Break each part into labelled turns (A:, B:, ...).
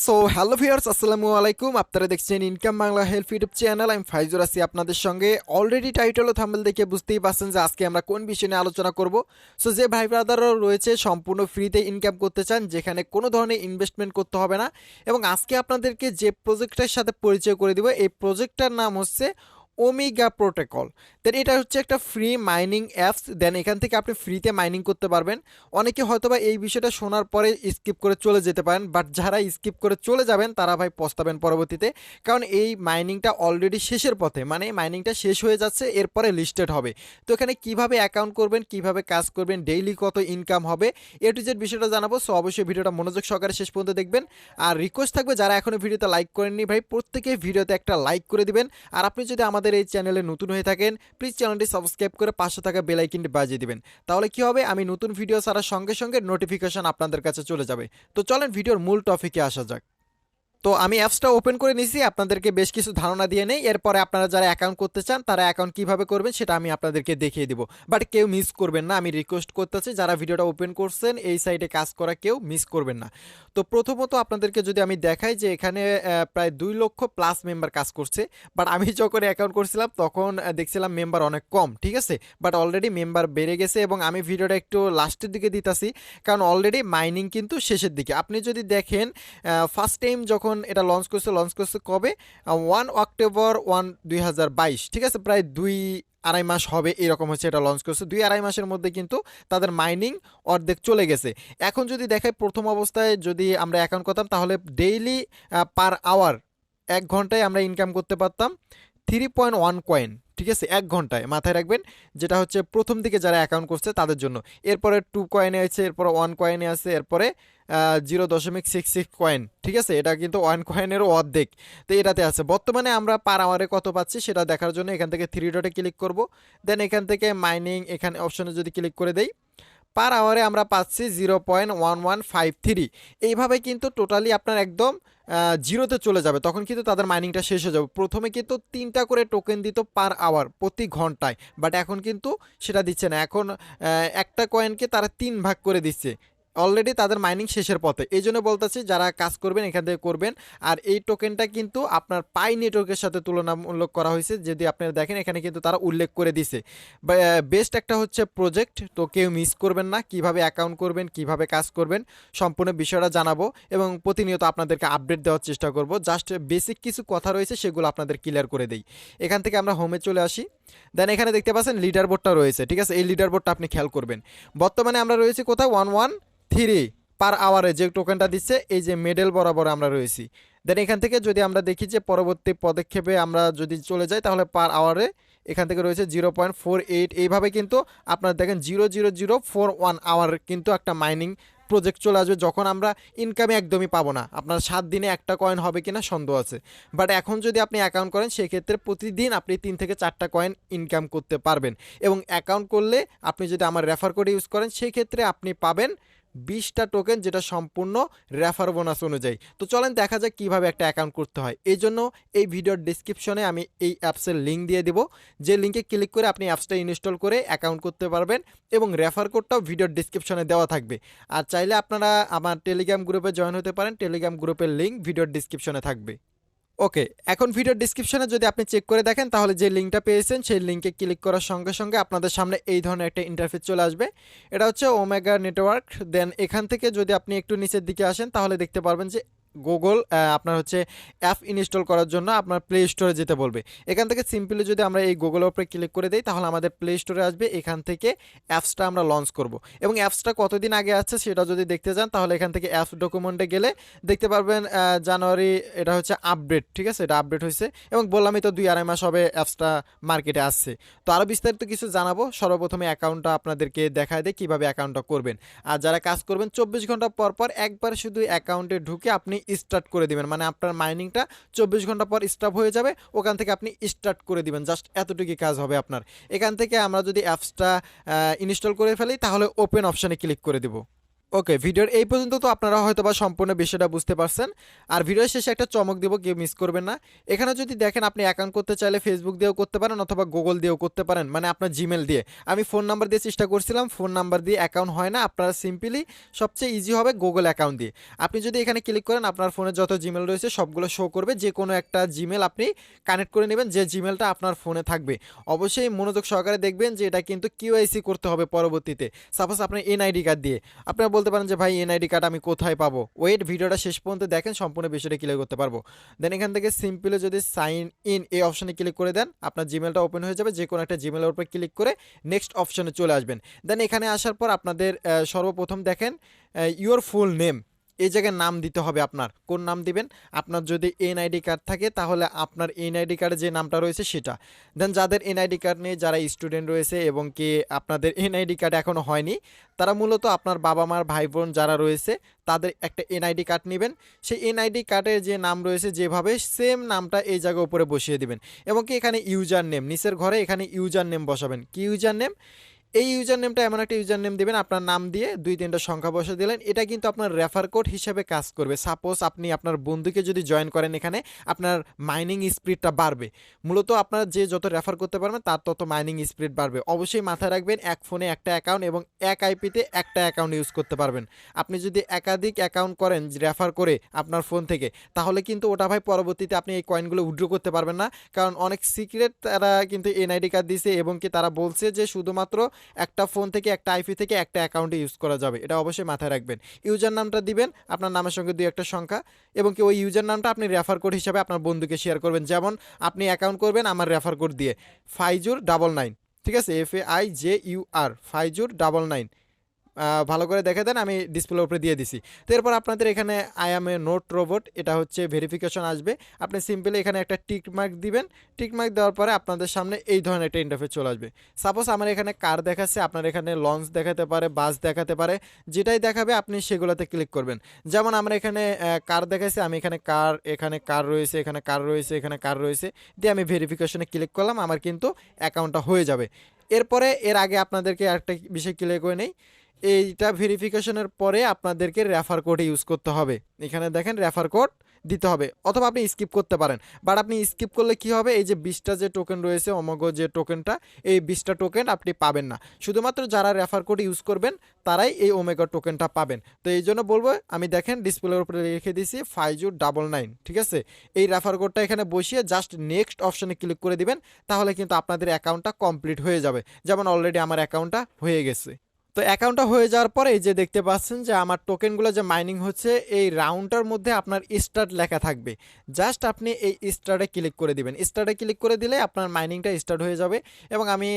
A: So hello viewers, আসসালামু আলাইকুম। আপনারা দেখছেন income Bangla help YouTube channel. আমি ফাইজুর আছি আপনাদের সঙ্গে। অলরেডি টাইটেল ও থাম্বনেল দেখে বুঝতেই পারছেন যে আজকে আমরা কোন বিষয় নিয়ে আলোচনা করব। সো যে ভাই ব্রাদাররা রয়েছে সম্পূর্ণ ফ্রিতে ইনকাম করতে চান, যেখানে কোনো ধরনের ইনভেস্টমেন্ট করতে হবে না, এবং আজকে আপনাদেরকে যে প্রজেক্টটার সাথে পরিচয় করে দিব, এই প্রজেক্টটার নাম হচ্ছে ওমেগা প্রোটোকল। দেন এটা হচ্ছে একটা ফ্রি মাইনিং অ্যাপস। দেন এখান থেকে আপনি ফ্রিতে মাইনিং করতে পারবেন। অনেকে হয়তোবা এই বিষয়টা শোনার পরে স্কিপ করে চলে যেতে পারেন, বাট যারা স্কিপ করে চলে যাবেন তারা ভাই পস্তাবেন পরবর্তীতে। কারণ এই মাইনিংটা অলরেডি শেষের পথে, মানে মাইনিংটা শেষ হয়ে যাচ্ছে, এরপরে লিস্টেড হবে। তো এখানে কিভাবে অ্যাকাউন্ট করবেন, কিভাবে কাজ করবেন, ডেইলি কত ইনকাম হবে, এ টু জেড বিষয়টা জানাবো। সো অবশ্যই ভিডিওটা মনোযোগ সহকারে শেষ পর্যন্ত দেখবেন। আর রিকোয়েস্ট থাকবে, যারা এখনো ভিডিওতে লাইক করেননি ভাই, প্রত্যেকে ভিডিওতে একটা লাইক করে দিবেন। আর আপনি যদি আমাদের এই চ্যানেলে নতুন হয়ে থাকেন, প্লিজ চ্যানেলটি সাবস্ক্রাইব করে পাশে থাকা বেল আইকনটি বাজিয়ে দিবেন। তাহলে কি হবে, আমি নতুন ভিডিও ছাড়ার সঙ্গে সঙ্গে নোটিফিকেশন আপনাদের কাছে চলে যাবে। তো চলেন ভিডিওর মূল টপিকে আসা যাক। তো আমি অ্যাপসটা ওপেন করে নিয়েছি, আপনাদেরকে বেশ কিছু ধারণা দিয়ে নেই। এরপরে আপনারা যারা অ্যাকাউন্ট করতে চান তারা অ্যাকাউন্ট কীভাবে করবেন সেটা আমি আপনাদেরকে দেখিয়ে দিব। বাট কেউ মিস করবেন না, আমি রিকোয়েস্ট করতেছি যারা ভিডিওটা ওপেন করছেন এই সাইটে কাজ করা কেউ মিস করবেন না। তো প্রথমত আপনাদেরকে যদি আমি দেখাই যে এখানে প্রায় 2 লক্ষ+ মেম্বার কাজ করছে। বাট আমি যখন অ্যাকাউন্ট করছিলাম তখন দেখছিলাম মেম্বার অনেক কম, ঠিক আছে। বাট অলরেডি মেম্বার বেড়ে গেছে, এবং আমি ভিডিওটা একটু লাস্টের দিকে দিতেছি কারণ অলরেডি মাইনিং কিন্তু শেষের দিকে। আপনি যদি দেখেন ফার্স্ট টাইম যখন এটা লঞ্চ করছে কবে, 1 অক্টোবর 2022, ঠিক আছে। প্রায় 2-2.5 মাস হবে এরকম হচ্ছে এটা লঞ্চ করছে। 2-2.5 মাসের মধ্যে কিন্তু তাদের মাইনিং অর্ধেক চলে গেছে। এখন যদি দেখাই প্রথম অবস্থায় যদি আমরা অ্যাকাউন্ট করতাম তাহলে ডেইলি পার আওয়ার 1 ঘন্টায় আমরা ইনকাম করতে পারতাম 3.1 কয়েন, ঠিক আছে, 1 ঘন্টায়। মাথায় রাখবেন, যেটা হচ্ছে প্রথম দিকে যারা অ্যাকাউন্ট করছে তাদের জন্য। এরপরে 2 কয়েনে আছে, এরপরে 1 কয়েনে আছে, এরপরে 0.66 কয়েন, ঠিক আছে। এটা কিন্তু 1 কয়েনেরও অর্ধেক, তো এটাতে আছে। বর্তমানে আমরা পার আওয়ারে কত পাচ্ছি সেটা দেখার জন্য এখান থেকে 3 ডটে ক্লিক করব। দেন এখান থেকে মাইনিং এখানে অপশনে যদি ক্লিক করে দেই, পার আওয়ারে আমরা পাচ্ছি 0.1153। এইভাবে কিন্তু টোটালি আপনার একদম জিরোতে চলে যাবে, তখন কিন্তু তাদের মাইনিংটা শেষ হয়ে যাবে। প্রথমে কিন্তু 3টা করে টোকেন দিত পার আওয়ার, প্রতি ঘন্টায়, বাট এখন কিন্তু সেটা দিচ্ছে না। এখন একটা কয়েনকে তারা 3 ভাগ করে দিচ্ছে। অলরেডি তাদের মাইনিং শেষের পথে, এই জন্য বলতেছি যারা কাজ করবেন এখান থেকে করবেন। আর এই টোকেনটা কিন্তু আপনার পাই নেটওয়ার্কের সাথে তুলনামূলক করা হয়েছে, যদি আপনারা দেখেন এখানে কিন্তু তারা উল্লেখ করে দিছে। বেস্ট একটা হচ্ছে প্রজেক্ট, তো কেউ মিস করবেন না। কিভাবে অ্যাকাউন্ট করবেন, কিভাবে কাজ করবেন, সম্পূর্ণ বিষয়টা জানাবো এবং প্রতিনিয়ত আপনাদেরকে আপডেট দেওয়ার চেষ্টা করব। জাস্ট বেসিক কিছু কথা রয়েছে সেগুলো আপনাদের ক্লিয়ার করে দেই। এখান থেকে আমরা হোমে চলে আসি। দেন এখানে দেখতে পাচ্ছেন লিডার বোর্ডটা রয়েছে, ঠিক আছে। এই লিডার বোর্ডটা আপনি খেয়াল করবেন। বর্তমানে আমরা রয়েছি কোথাও 113 পার আওয়ারে যে টোকেনটা দিচ্ছে, এই যে মেডেল বরাবর আমরা রয়েছি। দেন এখান থেকে যদি আমরা দেখি যে পরবর্তী পদক্ষেপে আমরা যদি চলে যাই তাহলে পার আওয়ারে এখান থেকে রয়েছে 0.48। এইভাবে কিন্তু আপনারা দেখেন 0.0041 আওয়ার কিন্তু একটা মাইনিং প্রজেক্ট চলে আসবে, যখন আমরা ইনকামে একদমই পাবো না। আপনার 7 দিনে একটা কয়েন হবে কিনা সন্দেহ আছে। বাট এখন যদি আপনি অ্যাকাউন্ট করেন সেক্ষেত্রে প্রতিদিন আপনি 3 থেকে 4টা কয়েন ইনকাম করতে পারবেন। এবং অ্যাকাউন্ট করলে আপনি যদি আমার রেফার কোড ইউজ করেন সেই ক্ষেত্রে আপনি পাবেন 20টা টোকেন, যেটা সম্পূর্ণ রেফার বোনাস অনুযায়ী। তো চলেন দেখা যাক কীভাবে একটা অ্যাকাউন্ট করতে হয়। এই জন্য এই ভিডিওর ডিসক্রিপশনে আমি এই অ্যাপসের লিঙ্ক দিয়ে দেবো, যে লিঙ্কে ক্লিক করে আপনি অ্যাপসটা ইনস্টল করে অ্যাকাউন্ট করতে পারবেন, এবং রেফার কোডটাও ভিডিওর ডিসক্রিপশনে দেওয়া থাকবে। আর চাইলে আপনারা আমার টেলিগ্রাম গ্রুপে জয়েন হতে পারেন, টেলিগ্রাম গ্রুপের লিঙ্ক ভিডিওর ডিসক্রিপশনে থাকবে। ওকে, এখন ভিডিওর ডিসক্রিপশনে যদি আপনি চেক করে দেখেন তাহলে যে লিঙ্কটা পেয়েছেন সেই লিঙ্কে ক্লিক করার সঙ্গে সঙ্গে আপনাদের সামনে এই ধরনের একটা ইন্টারফেস চলে আসবে। এটা হচ্ছে ওমেগা নেটওয়ার্ক। দেন এখান থেকে যদি আপনি একটু নিচের দিকে আসেন তাহলে দেখতে পারবেন যে গুগল আপনার হচ্ছে অ্যাপ ইনস্টল করার জন্য আপনার প্লে স্টোরে যেতে বলবে। এখান থেকে সিম্পলি যদি আমরা এই গুগলের উপরে ক্লিক করে দিই তাহলে আমাদের প্লে স্টোরে আসবে। এখান থেকে অ্যাপসটা আমরা লঞ্চ করব, এবং অ্যাপসটা কতদিন আগে আছে সেটা যদি দেখতে চান তাহলে এখান থেকে অ্যাপস ডকুমেন্টে গেলে দেখতে পারবেন জানুয়ারি, এটা হচ্ছে আপডেট, ঠিক আছে। এটা আপডেট হয়েছে, এবং বললামই তো 2-2.5 মাস হবে অ্যাপসটা মার্কেটে আসছে। তো আরও বিস্তারিত কিছু জানাবো। সর্বপ্রথমে অ্যাকাউন্টটা আপনাদেরকে দেখায় দেয় কীভাবে অ্যাকাউন্টটা করবেন। আর যারা কাজ করবেন 24 ঘন্টা পর পর একবার শুধু অ্যাকাউন্টে ঢুকে আপনি স্টার্ট করে দিবেন, মানে আপনার মাইনিংটা 24 ঘন্টা পর স্টপ হয়ে যাবে, ওখান থেকে আপনি স্টার্ট করে দিবেন। জাস্ট এতটুকুই কাজ হবে আপনার। এখান থেকে আমরা যদি অ্যাপসটা ইনস্টল করে ফেলি তাহলে ওপেন অপশানে ক্লিক করে দেব। ওকে, ভিডিওর এই পর্যন্ত তো আপনারা হয়তোবা সম্পূর্ণ বিষয়টা বুঝতে পারছেন। আর ভিডিওর শেষে একটা চমক দিব, কেউ মিস করবেন না। এখানে যদি দেখেন আপনি অ্যাকাউন্ট করতে চাইলে ফেসবুক দিয়েও করতে পারেন অথবা গুগল দিয়েও করতে পারেন, মানে আপনার জিমেল দিয়ে। আমি ফোন নাম্বার দিয়ে চেষ্টা করছিলাম, ফোন নাম্বার দিয়ে অ্যাকাউন্ট হয় না। আপনারা সিম্পলি সবচেয়ে ইজি হবে গুগল অ্যাকাউন্ট দিয়ে। আপনি যদি এখানে ক্লিক করেন আপনার ফোনে যত জিমেল রয়েছে সবগুলো শো করবে, যে কোনো একটা জিমেল আপনি কানেক্ট করে নেবেন, যে জিমেলটা আপনার ফোনে থাকবে। অবশ্যই মনোযোগ সহকারে দেখবেন যে এটা কিন্তু কিউআইসি করতে হবে পরবর্তীতে। সাপোজ আপনার এনআইডি কার্ড দিয়ে। আপনারা বলতে পারেন যে ভাই এনআইডি কার্ড আমি কোথায় পাবো, ওয়েট ভিডিওটা শেষ পর্যন্ত দেখেন, সম্পূর্ণ বিষয়টা ক্লিয়ার করতে পারবো। দেন এখান থেকে সিম্পলি যদি সাইন ইন এই অপশনে ক্লিক করে দেন আপনার জিমেলটা ওপেন হয়ে যাবে। যে কোনো একটা জিমেলের উপর ক্লিক করে নেক্সট অপশনে চলে আসবেন। দেন এখানে আসার পর আপনাদের সর্বপ্রথম দেখেন ইউর ফুল নেম, এই জায়গায় নাম দিতে হবে। আপনার কোন নাম দিবেন? আপনার যদি এনআইডি কার্ড থাকে তাহলে আপনার এনআইডি কার্ডে যে নামটা রয়েছে সেটা। দেন যাদের এনআইডি কার্ড নেই, যারা স্টুডেন্ট রয়েছে এবং কি আপনাদের এনআইডি কার্ড এখনও হয়নি, তারা মূলত আপনার বাবা মার ভাই বোন যারা রয়েছে তাদের একটা এনআইডি কার্ড নেবেন। সেই এনআইডি কার্ডের যে নাম রয়েছে যেভাবে সেম নামটা এই জায়গায় উপরে বসিয়ে দিবেন। এবং কি এখানে ইউজার নেম, নিচের ঘরে এখানে ইউজার নেম বসাবেন। কি ইউজার নেম? এই ইউজার নেমটা এমন একটা ইউজার নেম দেবেন আপনার নাম দিয়ে 2-3টা সংখ্যা বসে দিলেন। এটা কিন্তু আপনার রেফার কোড হিসেবে কাজ করবে। সাপোজ আপনি আপনার বন্ধুকে যদি জয়েন করেন এখানে, আপনার মাইনিং স্পিডটা বাড়বে। মূলত আপনার যে যত রেফার করতে পারবেন তার তত মাইনিং স্পিড বাড়বে। অবশ্যই মাথায় রাখবেন এক ফোনে একটা অ্যাকাউন্ট এবং এক আইপিতে একটা অ্যাকাউন্ট ইউজ করতে পারবেন। আপনি যদি একাধিক অ্যাকাউন্ট করেন রেফার করে আপনার ফোন থেকে, তাহলে কিন্তু ওটা ভাই পরবর্তীতে আপনি এই কয়েনগুলো উইথড্র করতে পারবেন না। কারণ অনেক সিক্রেট তারা কিন্তু এনআইডি কার্ড দিয়েছে এবং কি তারা বলছে যে শুধুমাত্র একটা ফোন থেকে একটা আইপি থেকে একটা অ্যাকাউন্টে ইউজ করা যাবে। এটা অবশ্যই মাথায় রাখবেন। ইউজার নামটা দিবেন আপনার নামের সঙ্গে 2-একটা সংখ্যা, এবং কি ওই ইউজার নামটা আপনি রেফার কোড হিসাবে আপনার বন্ধুকে শেয়ার করবেন। যেমন আপনি অ্যাকাউন্ট করবেন আমার রেফার কোড দিয়ে 5099, ঠিক আছে, FAIJUR 5099। ভালো করে দেখে দেন, আমি ডিসপ্লের উপরে দিয়ে দিছি। তো এরপর আপনাদের এখানে I M A note robot, এটা হচ্ছে ভেরিফিকেশন আসবে। আপনি সিম্পলি এখানে একটা টিক মার্ক দিবেন। টিক মার্ক দেওয়ার পরে আপনাদের সামনে এই ধরনের একটা ইন্টারফেস চলে আসবে। সাপোজ আমার এখানে কার দেখাচ্ছে, আপনার এখানে লঞ্চ দেখাতে পারে, বাস দেখাতে পারে, যেটাই দেখাবে আপনি সেগুলোতে ক্লিক করবেন। যেমন আমরা এখানে কার দেখাচ্ছে, আমি এখানে কার রয়েছে, এখানে কার রয়েছে, এখানে কার রয়েছে, দিয়ে আমি ভেরিফিকেশনে ক্লিক করলাম, আমার কিন্তু অ্যাকাউন্টটা হয়ে যাবে। এরপরে এর আগে আপনাদেরকে একটা বিষয় ক্লিয়ার করে নেই, এইটা ভেরিফিকেশনের পরে আপনাদেরকে রেফার কোড ইউজ করতে হবে। এখানে দেখেন রেফার কোড দিতে হবে, অথবা আপনি স্কিপ করতে পারেন। বাট আপনি স্কিপ করলে কি হবে, এই যে 20টা যে টোকেন রয়েছে অমগো যে টোকেনটা, এই 20টা টোকেন আপনি পাবেন না। শুধুমাত্র যারা রেফার কোড ইউজ করবেন তারাই এই ওমেগা টোকেনটা পাবেন। তো এই জন্য বলবো, আমি দেখেন ডিসপ্লের উপরে লিখে দিয়েছি 5099, ঠিক আছে। এই রেফার কোডটা এখানে বসিয়ে জাস্ট নেক্সট অপশনে ক্লিক করে দিবেন, তাহলে কিন্তু আপনাদের অ্যাকাউন্টটা কমপ্লিট হয়ে যাবে। যেমন অলরেডি আমার অ্যাকাউন্টটা হয়ে গেছে। তো অ্যাকাউন্টটা হয়ে যাওয়ার পরে এই যে দেখতে পাচ্ছেন যে আমার টোকেনগুলো যে মাইনিং হচ্ছে, এই রাউন্ডটার মধ্যে আপনার স্টার্ট লেখা থাকবে। জাস্ট আপনি এই স্টার্টে ক্লিক করে দিবেন। স্টার্টে ক্লিক করে দিলে আপনার মাইনিংটা স্টার্ট হয়ে যাবে। এবং আমি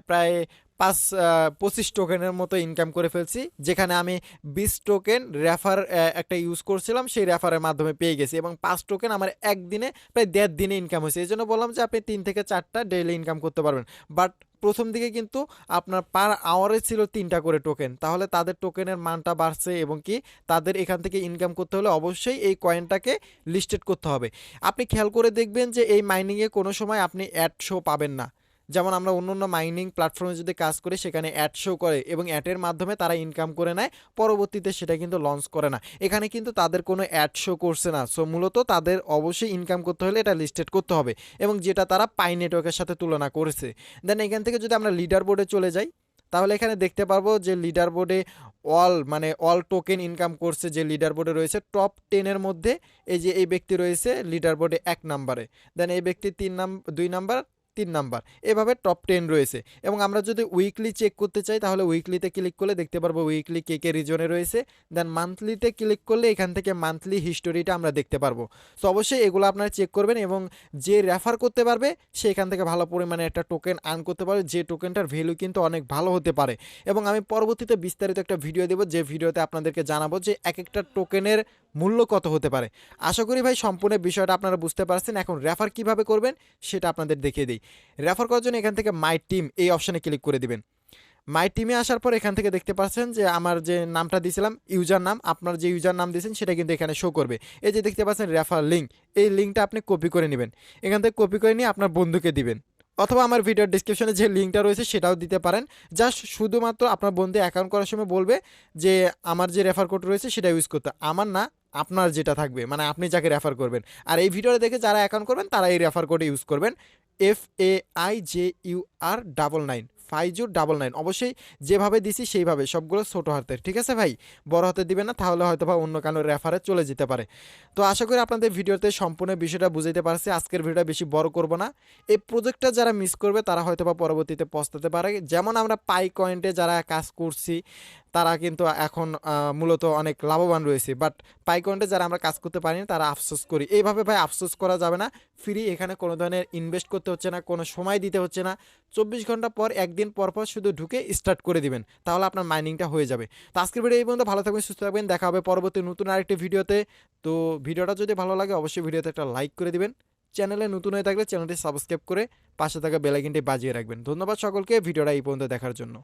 A: প্রায় 25 টোকেনের মতো ইনকাম করে ফেলছি, যেখানে আমি 20 টোকেন রেফার একটা ইউজ করছিলাম, সেই রেফারের মাধ্যমে পেয়ে গেছি। এবং 5 টোকেন আমার একদিনে প্রায় 1.5 দিনে ইনকাম হয়েছে। এই জন্য বললাম যে আপনি 3 থেকে 4টা ডেইলি ইনকাম করতে পারবেন। বাট প্রথম দিকে কিন্তু আপনার পার আওয়ারে ছিল 3টা করে টোকেন, তাহলে তাদের টোকেনের মানটা বাড়ছে। এবং কি তাদের এখান থেকে ইনকাম করতে হলে অবশ্যই এই কয়েনটাকে লিস্টেড করতে হবে। আপনি খেয়াল করে দেখবেন যে এই মাইনিংয়ে কোনো সময় আপনি অ্যাড শো পাবেন না। যেমন আমরা অন্য অন্য মাইনিং প্ল্যাটফর্মে যদি কাজ করি সেখানে অ্যাড শো করে এবং অ্যাডের মাধ্যমে তারা ইনকাম করে নেয়, পরবর্তীতে সেটা কিন্তু লঞ্চ করে না। এখানে কিন্তু তাদের কোনো অ্যাড শো করছে না। সো মূলত তাদের অবশ্যই ইনকাম করতে হলে এটা লিস্টেড করতে হবে, এবং যেটা তারা পাই নেটওয়ার্কের সাথে তুলনা করেছে। দেন এখান থেকে যদি আমরা লিডার বোর্ডে চলে যাই, তাহলে এখানে দেখতে পারবো যে লিডার বোর্ডে অল টোকেন ইনকাম করছে যে লিডার বোর্ডে রয়েছে টপ 10-এর মধ্যে এই যে এই ব্যক্তি রয়েছে লিডার বোর্ডে 1 নম্বরে। দেন এই ব্যক্তি 2 নাম্বার, 3 নাম্বার, এভাবে টপ 10 রয়েছে। এবং আমরা যদি উইকলি চেক করতে চাই তাহলে উইকলিতে ক্লিক করলে দেখতে পারবো উইকলি কে কে রিজনে রয়েছে। দেন মান্থলিতে ক্লিক করলে এখান থেকে মান্থলি হিস্টোরিটা আমরা দেখতে পারবো। সো অবশ্যই এগুলো আপনারা চেক করবেন, এবং যে রেফার করতে পারবে সে এখান থেকে ভালো পরিমাণে একটা টোকেন আর্ন করতে পারবে, যে টোকেনটার ভ্যালু কিন্তু অনেক ভালো হতে পারে। এবং আমি পরবর্তীতে বিস্তারিত একটা ভিডিও দেবো, যে ভিডিওতে আপনাদেরকে জানাবো যে এক একটা টোকেনের মূল্য কত হতে পারে। আশা করি ভাই সম্পূর্ণ বিষয়টা আপনারা বুঝতে পারছেন। এখন রেফার কিভাবে করবেন সেটা আপনাদের দেখিয়ে দিই। রেফার করার জন্য এখান থেকে মাই টিম এই অপশানে ক্লিক করে দিবেন। মাই টিমে আসার পর এখান থেকে দেখতে পাচ্ছেন যে আমার যে নামটা দিয়েছিলাম ইউজার নাম, আপনার যে ইউজার নাম দিয়েছেন সেটা কিন্তু এখানে শো করবে। এই যে দেখতে পাচ্ছেন রেফার লিঙ্ক, এই লিঙ্কটা আপনি কপি করে নেবেন। এখান থেকে কপি করে নিয়ে আপনার বন্ধুকে দিবেন। অথবা আমার ভিডিওর ডিসক্রিপশনে যে লিঙ্কটা রয়েছে সেটাও দিতে পারেন। জাস্ট শুধুমাত্র আপনার বন্ধু অ্যাকাউন্ট করার সময় বলবে যে আমার যে রেফার কোড রয়েছে সেটা ইউজ করতে, আমার না, আপনার যেটা থাকবে, মানে আপনি যাকে রেফার করবেন। আর এই ভিডিওটা দেখে যারা অ্যাকাউন্ট করবেন তারা এই রেফার কোড ইউজ করবেন, FAIJUR99 FAIJUR99। অবশ্যই যেভাবে দিছি সেইভাবে, সবগুলো ছোটো হাতের, ঠিক আছে ভাই? বড় হাতে দিবেন না, তাহলে হয়তো বা অন্য কারো রেফারে চলে যেতে পারে। তো আশা করি আপনাদের ভিডিওতে সম্পূর্ণ বিষয়টা বুঝাইতে পারছি। আজকের ভিডিওটা বেশি বড় করব না। এই প্রজেক্টটা যারা মিস করবে তারা হয়তো বা পরবর্তীতে পস্তাতে পারে। যেমন আমরা পাই কয়েন্টে যারা কাজ করছি তারা কিন্তু এখন মূলত অনেক লাভবান রয়েছে, বাট পাই কয়েন্টে যারা আমরা কাজ করতে পারিনি তারা আফসোস করি। এইভাবে ভাই আফসোস করা যাবে না। ফ্রি, এখানে কোনো ধরনের ইনভেস্ট করতে হচ্ছে না, কোনো সময় দিতে হচ্ছে না। 24 ঘন্টা পর, একদিন পর পর শুধু ঢুকে স্টার্ট করে দিবেন, তাহলে আপনার মাইনিংটা হয়ে যাবে। তো আজকের ভিডিও এই পর্যন্ত। ভালো থাকবেন, সুস্থ থাকবেন, দেখা হবে পরবর্তী নতুন আরেকটি ভিডিওতে। তো ভিডিওটা যদি ভালো লাগে অবশ্যই ভিডিওতে একটা লাইক করে দিবেন। চ্যানেলে নতুন হয়ে থাকলে চ্যানেলটি সাবস্ক্রাইব করে পাশে থাকা বেল আইকনটি বাজিয়ে রাখবেন। ধন্যবাদ সকলকে ভিডিওটা এই পর্যন্ত দেখার জন্য।